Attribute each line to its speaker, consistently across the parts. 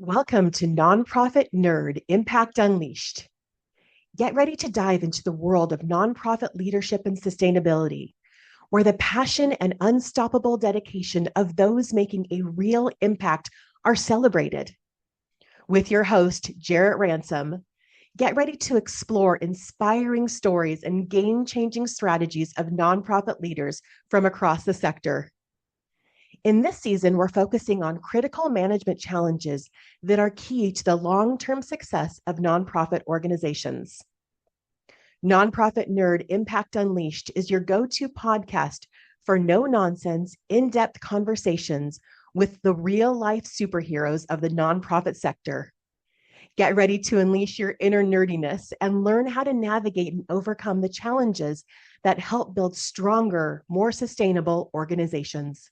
Speaker 1: Welcome to Nonprofit Nerd Impact Unleashed. Get ready to dive into the world of nonprofit leadership and sustainability, where the passion and unstoppable dedication of those making a real impact are celebrated. With your host, Jarrett Ransom, get ready to explore inspiring stories and game changing strategies of nonprofit leaders from across the sector. In this season, we're focusing on critical management challenges that are key to the long-term success of nonprofit organizations. Nonprofit Nerd Impact Unleashed is your go-to podcast for no-nonsense, in-depth conversations with the real-life superheroes of the nonprofit sector. Get ready to unleash your inner nerdiness and learn how to navigate and overcome the challenges that help build stronger, more sustainable organizations.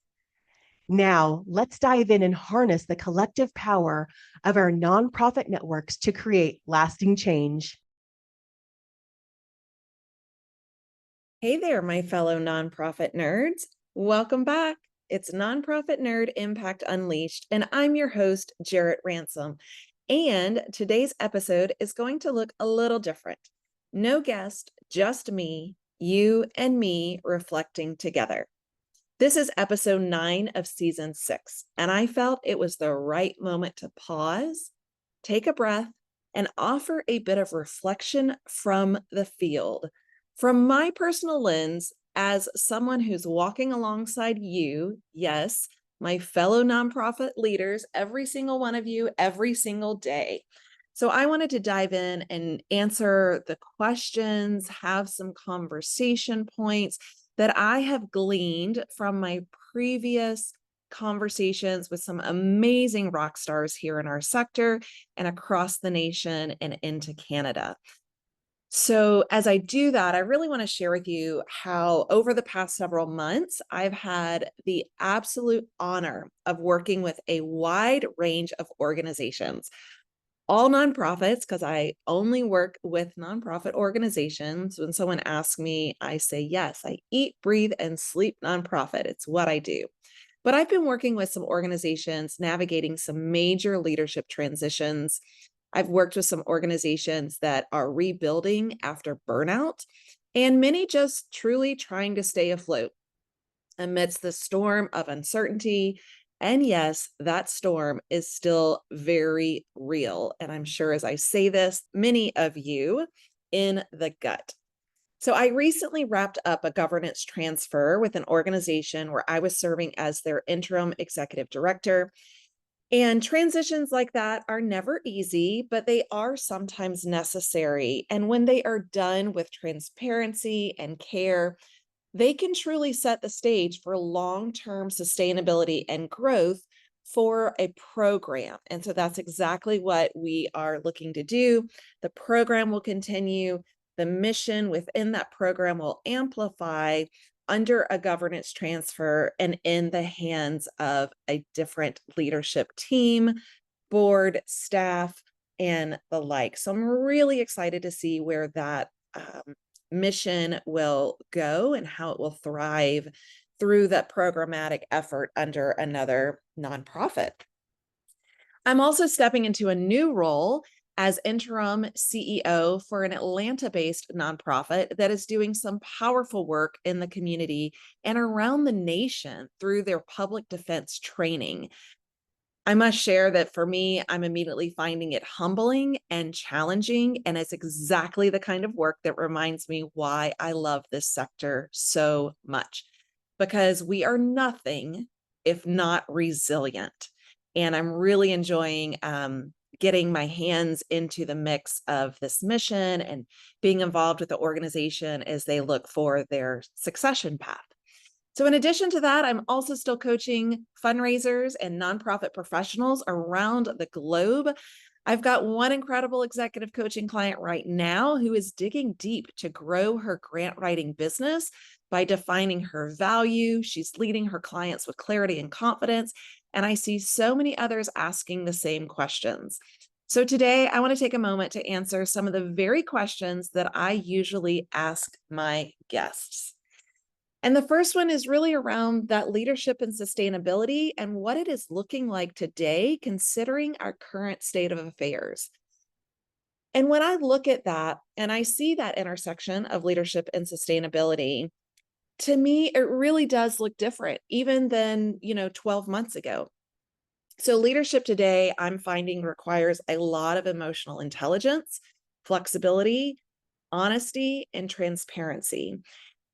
Speaker 1: Now, let's dive in and harness the collective power of our nonprofit networks to create lasting change.
Speaker 2: Hey there, my fellow nonprofit nerds. Welcome back. It's Nonprofit Nerd Impact Unleashed, and I'm your host, Jarrett Ransom. And today's episode is going to look a little different. No guest, just me, you and me reflecting together. This is episode 9 of season 6, and I felt it was the right moment to pause, take a breath, and offer a bit of reflection from the field. From my personal lens, as someone who's walking alongside you, yes, my fellow nonprofit leaders, every single one of you, every single day. So I wanted to dive in and answer the questions, have some conversation points that I have gleaned from my previous conversations with some amazing rock stars here in our sector and across the nation and into Canada. So as I do that, I really want to share with you how over the past several months, I've had the absolute honor of working with a wide range of organizations, all nonprofits, because I only work with nonprofit organizations. When someone asks me, I say, yes, I eat, breathe, and sleep nonprofit. It's what I do. But I've been working with some organizations navigating some major leadership transitions. I've worked with some organizations that are rebuilding after burnout, and many just truly trying to stay afloat amidst the storm of uncertainty. And yes, that storm is still very real. And I'm sure as I say this, many of you in the gut. So I recently wrapped up a governance transfer with an organization where I was serving as their interim executive director. And transitions like that are never easy, but they are sometimes necessary. And when they are done with transparency and care, they can truly set the stage for long-term sustainability and growth for a program. And so that's exactly what we are looking to do. The program will continue. The mission within that program will amplify under a governance transfer and in the hands of a different leadership team, board, staff, and the like. So I'm really excited to see where that mission will go and how it will thrive through that programmatic effort under another nonprofit. I'm also stepping into a new role as interim CEO for an Atlanta-based nonprofit that is doing some powerful work in the community and around the nation through their public defense training. I must share that for me, I'm immediately finding it humbling and challenging, and it's exactly the kind of work that reminds me why I love this sector so much, because we are nothing if not resilient. And I'm really enjoying getting my hands into the mix of this mission and being involved with the organization as they look for their succession path. So in addition to that, I'm also still coaching fundraisers and nonprofit professionals around the globe. I've got one incredible executive coaching client right now who is digging deep to grow her grant writing business by defining her value. She's leading her clients with clarity and confidence. And I see so many others asking the same questions. So today I want to take a moment to answer some of the very questions that I usually ask my guests. And the first one is really around that leadership and sustainability and what it is looking like today, considering our current state of affairs. And when I look at that and I see that intersection of leadership and sustainability, to me, it really does look different, even than, 12 months ago. So leadership today, I'm finding, requires a lot of emotional intelligence, flexibility, honesty, and transparency.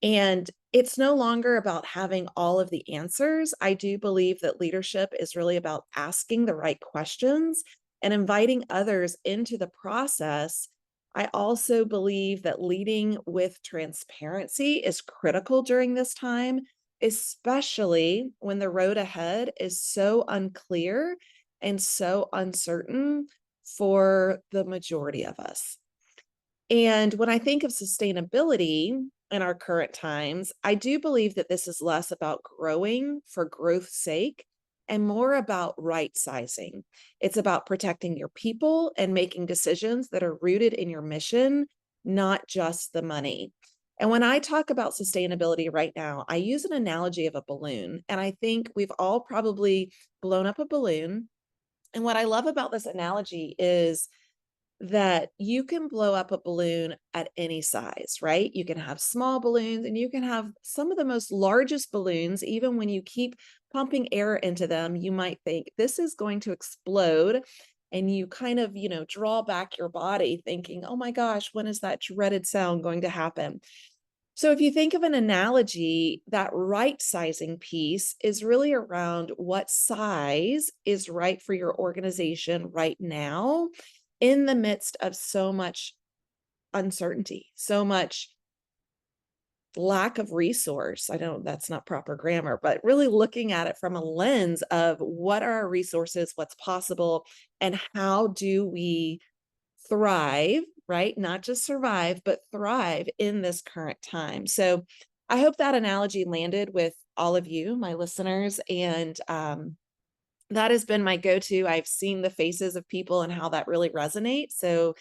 Speaker 2: And it's no longer about having all of the answers. I do believe that leadership is really about asking the right questions and inviting others into the process. I also believe that leading with transparency is critical during this time, especially when the road ahead is so unclear and so uncertain for the majority of us. And when I think of sustainability in our current times, I do believe that this is less about growing for growth's sake and more about right sizing. It's about protecting your people and making decisions that are rooted in your mission, not just the money. And when I talk about sustainability right now, I use an analogy of a balloon. And I think we've all probably blown up a balloon. And what I love about this analogy is that you can blow up a balloon at any size, right? You can have small balloons and you can have some of the most largest balloons. Even when you keep pumping air into them, you might think this is going to explode. And you kind of, draw back your body thinking, oh my gosh, when is that dreaded sound going to happen? So if you think of an analogy, that right sizing piece is really around what size is right for your organization right now in the midst of so much uncertainty, so much lack of resource. That's not proper grammar, but really looking at it from a lens of what are our resources, what's possible, and how do we thrive, right? Not just survive, but thrive in this current time. So I hope that analogy landed with all of you, my listeners. And that has been my go-to. I've seen the faces of people and how that really resonates. So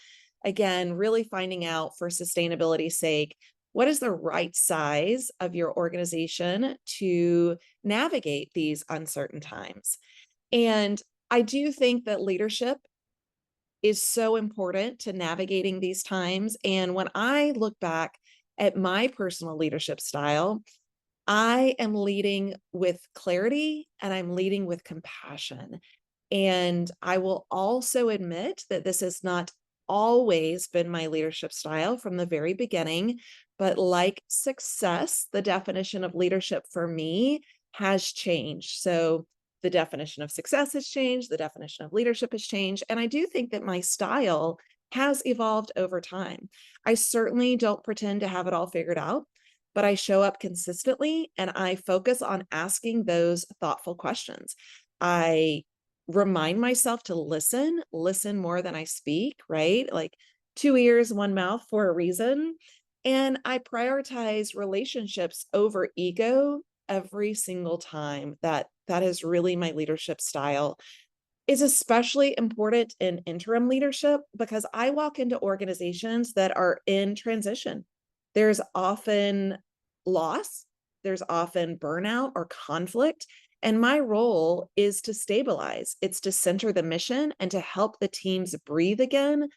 Speaker 2: again, really finding out for sustainability's sake, what is the right size of your organization to navigate these uncertain times? And I do think that leadership is so important to navigating these times. And when I look back at my personal leadership style, I am leading with clarity and I'm leading with compassion. And I will also admit that this has not always been my leadership style from the very beginning. But like success, the definition of leadership for me has changed. So the definition of success has changed, the definition of leadership has changed. And I do think that my style has evolved over time. I certainly don't pretend to have it all figured out, but I show up consistently and I focus on asking those thoughtful questions. I remind myself to listen more than I speak, right? Like 2 ears, 1 mouth for a reason. And I prioritize relationships over ego every single time. That is really my leadership style. Is especially important in interim leadership because I walk into organizations that are in transition. There's often loss, there's often burnout or conflict. And my role is to stabilize, it's to center the mission and to help the teams breathe again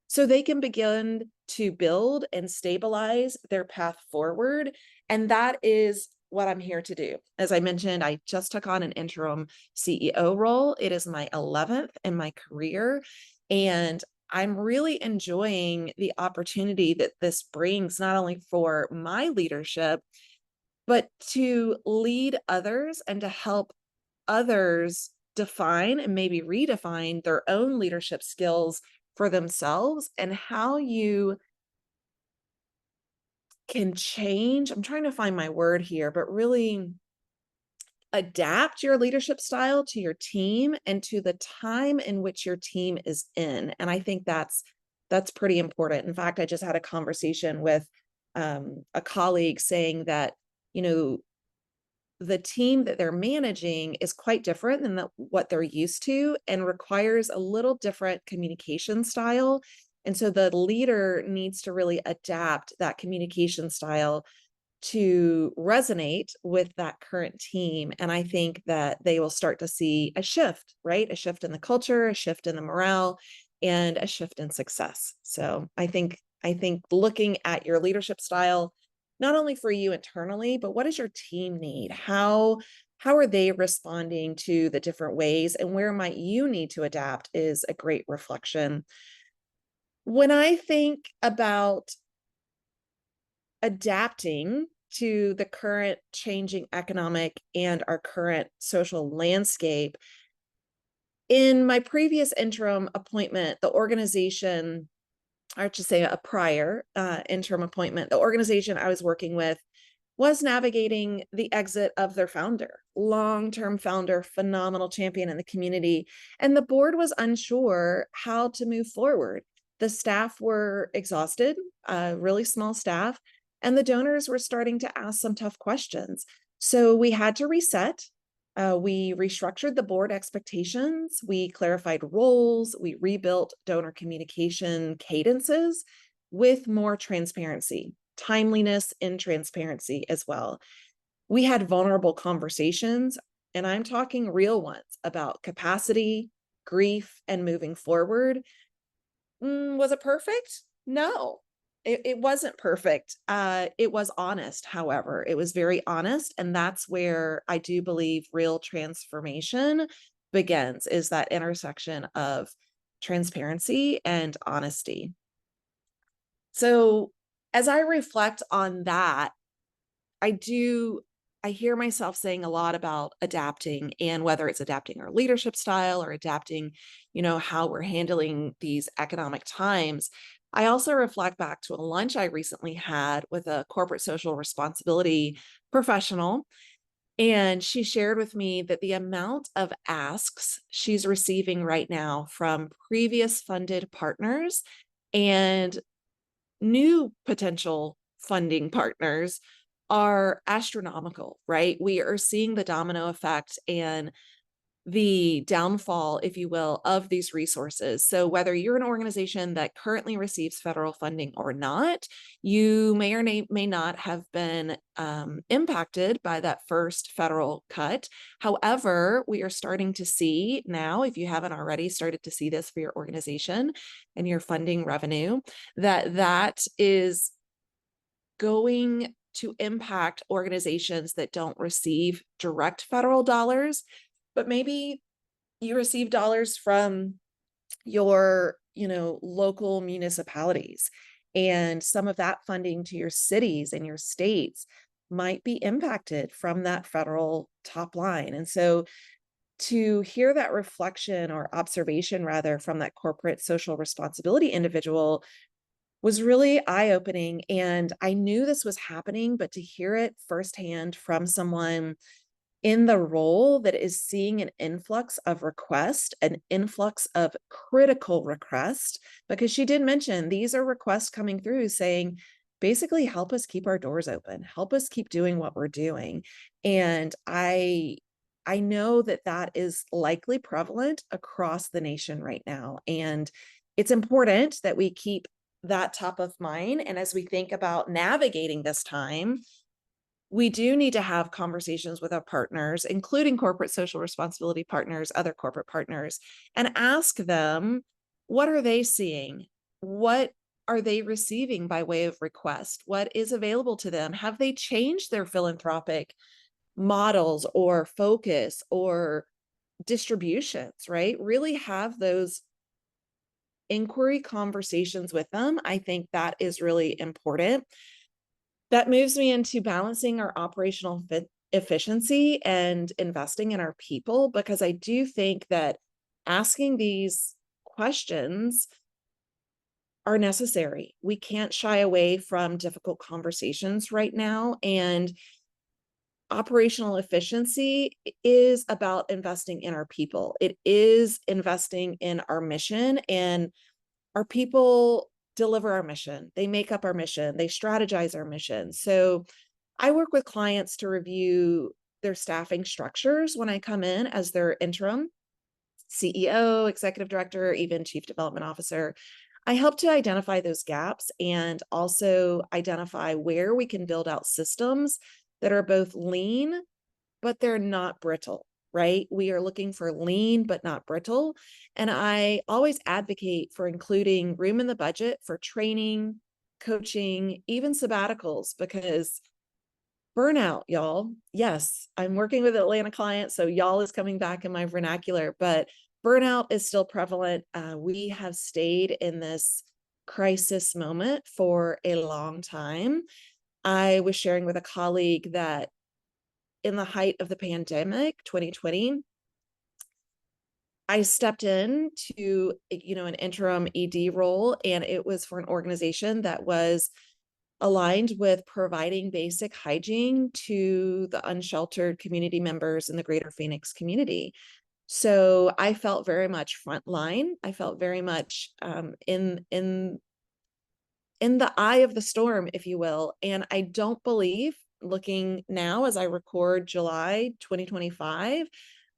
Speaker 2: so they can begin to build and stabilize their path forward. And that is what I'm here to do. As I mentioned, I just took on an interim CEO role. It is my 11th in my career. And I'm really enjoying the opportunity that this brings, not only for my leadership, but to lead others and to help others define and maybe redefine their own leadership skills for themselves and how you can change. I'm trying to find my word here, but really adapt your leadership style to your team and to the time in which your team is in. And I think that's pretty important. In fact, I just had a conversation with a colleague saying that, the team that they're managing is quite different than what they're used to and requires a little different communication style. And so the leader needs to really adapt that communication style to resonate with that current team. And I think that they will start to see a shift, right? A shift in the culture, a shift in the morale, and a shift in success. So I think looking at your leadership style, not only for you internally, but what does your team need? How are they responding to the different ways, and where might you need to adapt is a great reflection. When I think about adapting to the current changing economic and our current social landscape, in my previous interim appointment, the organization, or to say a prior interim appointment, the organization I was working with was navigating the exit of their founder, long-term founder, phenomenal champion in the community. And the board was unsure how to move forward. The staff were exhausted, really small staff, and the donors were starting to ask some tough questions. So we had to reset. We restructured the board expectations. We clarified roles. We rebuilt donor communication cadences with more transparency, timeliness, and transparency as well. We had vulnerable conversations, and I'm talking real ones about capacity, grief, and moving forward. Was it perfect? No, it wasn't perfect. It was honest, however. It was very honest, and that's where I do believe real transformation begins, is that intersection of transparency and honesty. So as I reflect on that, I hear myself saying a lot about adapting, and whether it's adapting our leadership style or adapting, how we're handling these economic times. I also reflect back to a lunch I recently had with a corporate social responsibility professional. And she shared with me that the amount of asks she's receiving right now from previous funded partners and new potential funding partners are astronomical, right? We are seeing the domino effect and the downfall, if you will, of these resources. So whether you're an organization that currently receives federal funding or not, you may or may not have been impacted by that first federal cut. However, we are starting to see now, if you haven't already started to see this for your organization and your funding revenue, that is going to impact organizations that don't receive direct federal dollars, but maybe you receive dollars from your, local municipalities, and some of that funding to your cities and your states might be impacted from that federal top line. And so to hear that reflection, or observation rather, from that corporate social responsibility individual was really eye-opening. And I knew this was happening, but to hear it firsthand from someone in the role that is seeing an influx of requests, an influx of critical requests, because she did mention these are requests coming through saying, basically, help us keep our doors open, help us keep doing what we're doing. And I know that is likely prevalent across the nation right now. And it's important that we keep that top of mind. And as we think about navigating this time, we do need to have conversations with our partners, including corporate social responsibility partners, other corporate partners, and ask them, what are they seeing? What are they receiving by way of request? What is available to them? Have they changed their philanthropic models or focus or distributions, right? Really have those inquiry conversations with them. I think that is really important. That moves me into balancing our operational efficiency and investing in our people, because I do think that asking these questions are necessary. We can't shy away from difficult conversations right now. And operational efficiency is about investing in our people. It is investing in our mission, and our people deliver our mission. They make up our mission. They strategize our mission. So I work with clients to review their staffing structures when I come in as their interim CEO, executive director, even chief development officer. I help to identify those gaps and also identify where we can build out systems that are both lean, but they're not brittle, right? We are looking for lean, but not brittle. And I always advocate for including room in the budget for training, coaching, even sabbaticals, because burnout, y'all. Yes, I'm working with Atlanta clients, so y'all is coming back in my vernacular, but burnout is still prevalent. We have stayed in this crisis moment for a long time. I was sharing with a colleague that in the height of the pandemic, 2020, I stepped into, an interim ED role, and it was for an organization that was aligned with providing basic hygiene to the unsheltered community members in the greater Phoenix community. So I felt very much frontline. I felt very much in the eye of the storm, if you will. And I don't believe, looking now as I record July 2025,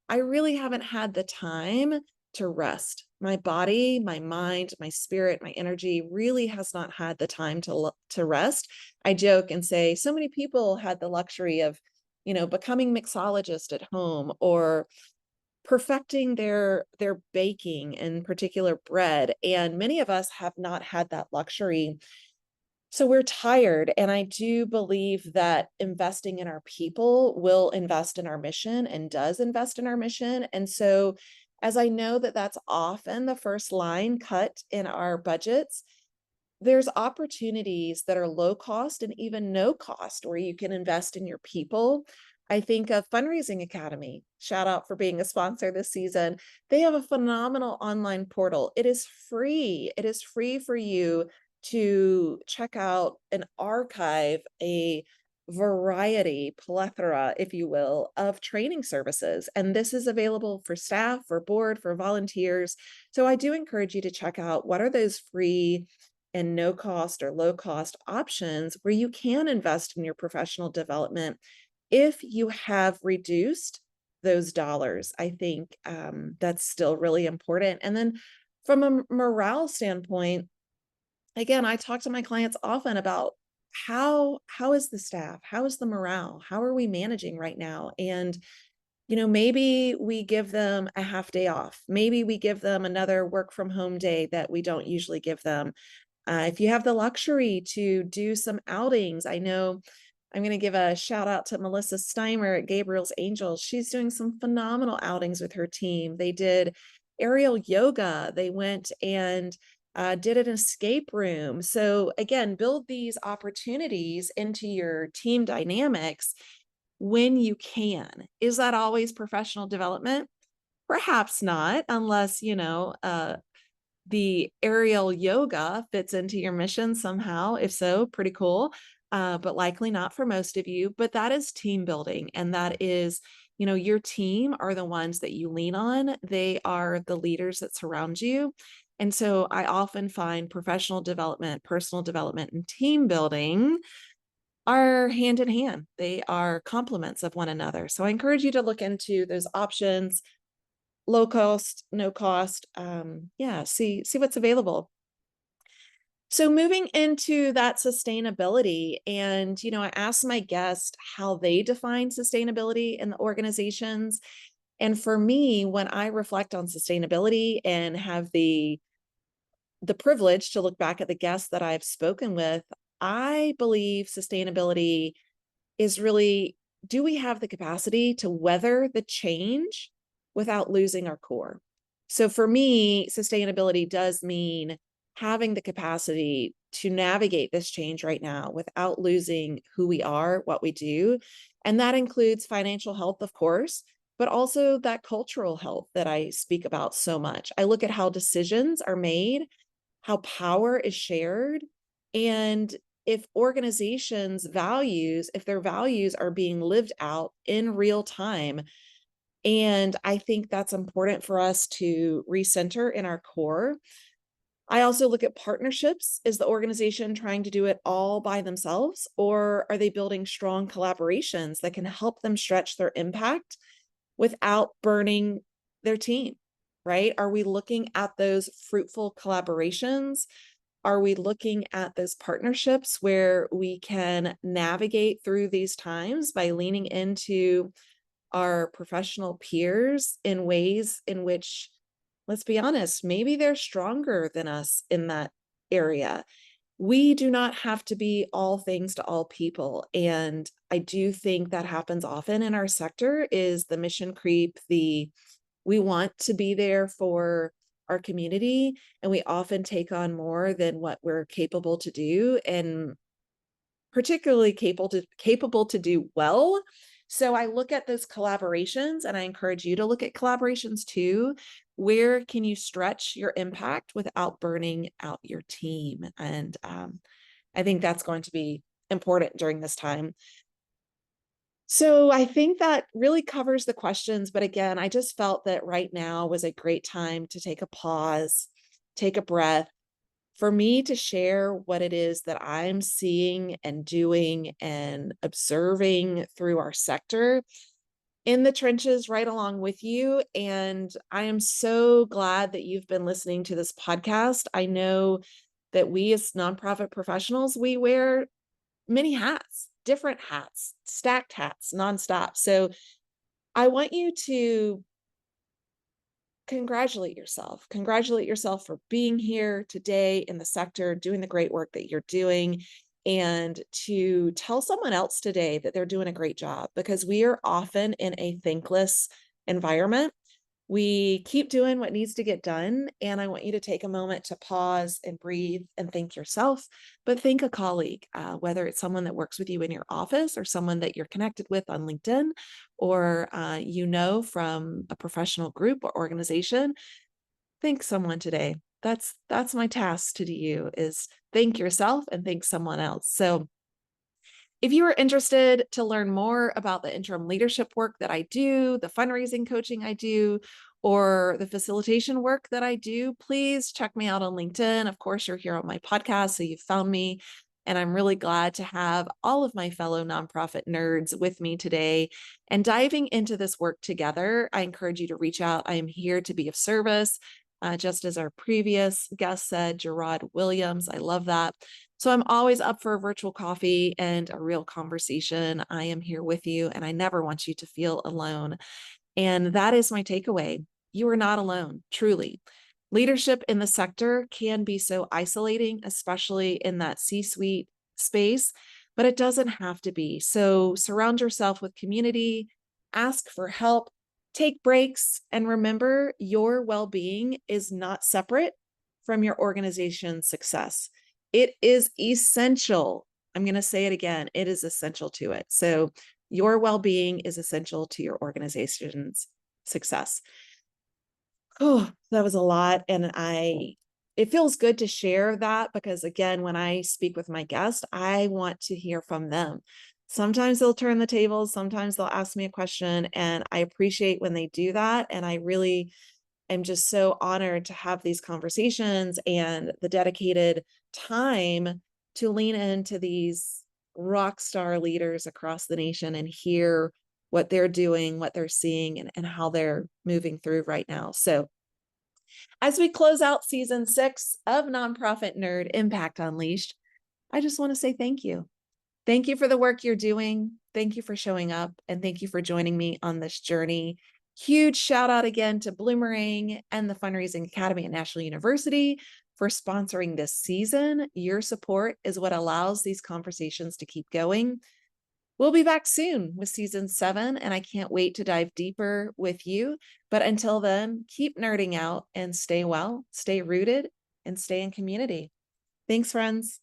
Speaker 2: I really haven't had the time to rest. My body, my mind, my spirit, my energy really has not had the time to rest. I joke and say so many people had the luxury of, becoming mixologist at home or perfecting their baking, in particular bread, and many of us have not had that luxury. So we're tired, and I do believe that investing in our people will invest in our mission and does invest in our mission. And so as I know that that's often the first line cut in our budgets, there's opportunities that are low cost and even no cost where you can invest in your people. I think of Fundraising Academy, shout out for being a sponsor this season. They have a phenomenal online portal. It is free. It is free for you to check out and archive a plethora, if you will, of training services. And this is available for staff, for board, for volunteers. So I do encourage you to check out what are those free and no cost or low cost options where you can invest in your professional development if you have reduced those dollars. I think that's still really important. And then from a morale standpoint, again, I talk to my clients often about how is the staff, how is the morale, how are we managing right now? And maybe we give them a half day off. Maybe we give them another work from home day that we don't usually give them. If you have the luxury to do some outings, I know I'm going to give a shout out to Melissa Steimer at Gabriel's Angels. She's doing some phenomenal outings with her team. They did aerial yoga. They went and did an escape room. So again, build these opportunities into your team dynamics when you can. Is that always professional development? Perhaps not, unless, the aerial yoga fits into your mission somehow. If so, pretty cool. But likely not for most of you. But that is team building. And that is, your team are the ones that you lean on. They are the leaders that surround you. And so I often find professional development, personal development, and team building are hand in hand. They are complements of one another. So I encourage you to look into those options. Low cost, no cost. See what's available. So moving into that sustainability, and I asked my guest how they define sustainability in the organizations. And for me, when I reflect on sustainability and have the privilege to look back at the guests that I've spoken with, I believe sustainability is really, do we have the capacity to weather the change without losing our core? So for me, sustainability does mean having the capacity to navigate this change right now without losing who we are, what we do. And that includes financial health, of course, but also that cultural health that I speak about so much. I look at how decisions are made, how power is shared, and if organizations' values, if their values are being lived out in real time. And I think that's important for us to recenter in our core. I also look at partnerships. Is the organization trying to do it all by themselves, or are they building strong collaborations that can help them stretch their impact without burning their team? right? Are we looking at those fruitful collaborations? Are we looking at those partnerships where we can navigate through these times by leaning into our professional peers in ways in which, let's be honest, maybe they're stronger than us in that area? We do not have to be all things to all people. And I do think that happens often in our sector is the mission creep, we want to be there for our community, and we often take on more than what we're capable to do, and particularly capable to do well. So I look at those collaborations, and I encourage you to look at collaborations too. Where can you stretch your impact without burning out your team? And I think that's going to be important during this time. So I think that really covers the questions. But again, I just felt that right now was a great time to take a pause, take a breath, for me to share what it is that I'm seeing and doing and observing through our sector in the trenches right along with you. And I am so glad that you've been listening to this podcast. I know that we as nonprofit professionals, we wear many hats, different hats, stacked hats, nonstop. So I want you to congratulate yourself. Congratulate yourself for being here today in the sector, doing the great work that you're doing, and to tell someone else today that they're doing a great job, because we are often in a thankless environment. We keep doing what needs to get done. And I want you to take a moment to pause and breathe and thank yourself, but thank a colleague, whether it's someone that works with you in your office or someone that you're connected with on LinkedIn, or from a professional group or organization. Thank someone today. That's my task to you, is thank yourself and thank someone else. So if you are interested to learn more about the interim leadership work that I do, the fundraising coaching I do, or the facilitation work that I do, please check me out on LinkedIn. Of course, you're here on my podcast, so you've found me. And I'm really glad to have all of my fellow nonprofit nerds with me today and diving into this work together. I encourage you to reach out. I am here to be of service. Just as our previous guest said, Gerard Williams, I love that. So I'm always up for a virtual coffee and a real conversation. I am here with you, and I never want you to feel alone. And that is my takeaway. You are not alone, truly. Leadership in the sector can be so isolating, especially in that C-suite space, but it doesn't have to be. So surround yourself with community, ask for help, take breaks, and remember your well-being is not separate from your organization's success. It is essential. I'm going to say it again. It is essential to it. So your well-being is essential to your organization's success. Oh, that was a lot. And it feels good to share that, because again, when I speak with my guests, I want to hear from them. Sometimes they'll turn the tables, sometimes they'll ask me a question, and I appreciate when they do that. And I really am just so honored to have these conversations and the dedicated time to lean into these rock star leaders across the nation and hear what they're doing, what they're seeing, and how they're moving through right now. So as we close out season 6 of Nonprofit Nerd Impact Unleashed, I just want to say thank you. Thank you for the work you're doing. Thank you for showing up, and thank you for joining me on this journey. Huge shout out again to Bloomerang and the Fundraising Academy at National University for sponsoring this season. Your support is what allows these conversations to keep going. We'll be back soon with season 7, and I can't wait to dive deeper with you. But until then, keep nerding out and stay well, stay rooted, and stay in community. Thanks, friends.